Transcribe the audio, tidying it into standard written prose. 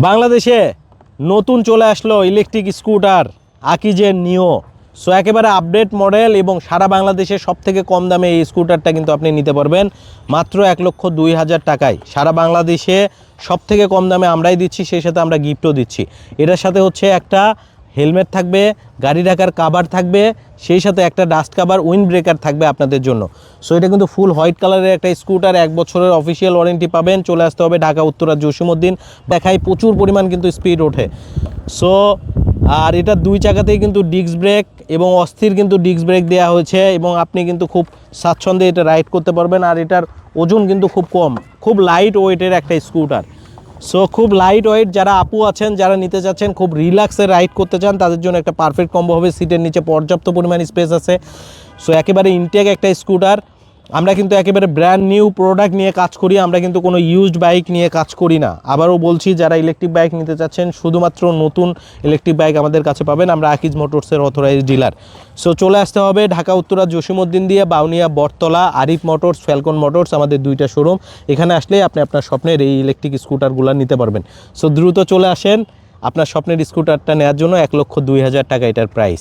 বাংলাদেশে নতুন চলে আসলো ইলেকট্রিক স্কুটার আকিজের নিও। সো একেবারে আপডেট মডেল এবং সারা বাংলাদেশে সবথেকে কম দামে এই স্কুটারটা কিন্তু আপনি নিতে পারবেন মাত্র 1,02,000 টাকায়। সারা বাংলাদেশে সবথেকে কম দামে আমরাই দিচ্ছি, সেই সাথে আমরা গিফটও দিচ্ছি। এটার সাথে হচ্ছে একটা হেলমেট থাকবে, গাড়ি রাখার কাভার থাকবে, সেই সাথে একটা ডাস্ট কাভার, উইন্ড ব্রেকার থাকবে আপনাদের জন্য। সো এটা কিন্তু ফুল হোয়াইট কালারের একটা স্কুটার, 1 বছরের অফিসিয়াল ওয়ারেন্টি পাবেন। চলে আসতে হবে ঢাকা উত্তরা জসীমউদ্দিন। দেখায় প্রচুর পরিমাণ কিন্তু স্পিড ওঠে। সো আর এটা 2 চাকাতেই কিন্তু ডিস্ক ব্রেক এবং অস্থির কিন্তু ডিস্ক ব্রেক দেওয়া হয়েছে এবং আপনি কিন্তু খুব স্বাচ্ছন্দ্যে এটা রাইড করতে পারবেন। আর এটার ওজন কিন্তু খুব কম, খুব লাইট ওয়েটের একটা স্কুটার। সো খুব লাইট ওয়েট, যারা আপু আছেন, যারা নিতে চাচ্ছেন, খুব রিল্যাক্সে রাইড করতে চান, তাদের জন্য একটা পারফেক্ট কম্বো হবে। সিটের নিচে পর্যাপ্ত পরিমাণ স্পেস আছে। সো একেবারে ইনটেক একটা স্কুটার। আমরা কিন্তু একেবারে ব্র্যান্ড নিউ প্রোডাক্ট নিয়ে কাজ করি, আমরা কিন্তু কোনো ইউজড বাইক নিয়ে কাজ করি না। আবারও বলছি, যারা ইলেকট্রিক বাইক নিতে চাচ্ছেন, শুধুমাত্র নতুন ইলেকট্রিক বাইক আমাদের কাছে পাবেন। আমরা আকিজ মোটরসের অথরাইজ ডিলার। সো চলে আসতে হবে ঢাকা উত্তরা জসীমউদ্দিন দিয়ে বাউনিয়া বটতলা, আরিফ মোটরস, ফ্যালকন মোটরস, আমাদের 2টা শোরুম। এখানে আসলে আপনি আপনার স্বপ্নের এই ইলেকট্রিক স্কুটারগুলো নিতে পারবেন। সো দ্রুত চলে আসেন আপনার স্বপ্নের স্কুটারটা নেওয়ার জন্য। 1,02,000 টাকা এটার প্রাইস।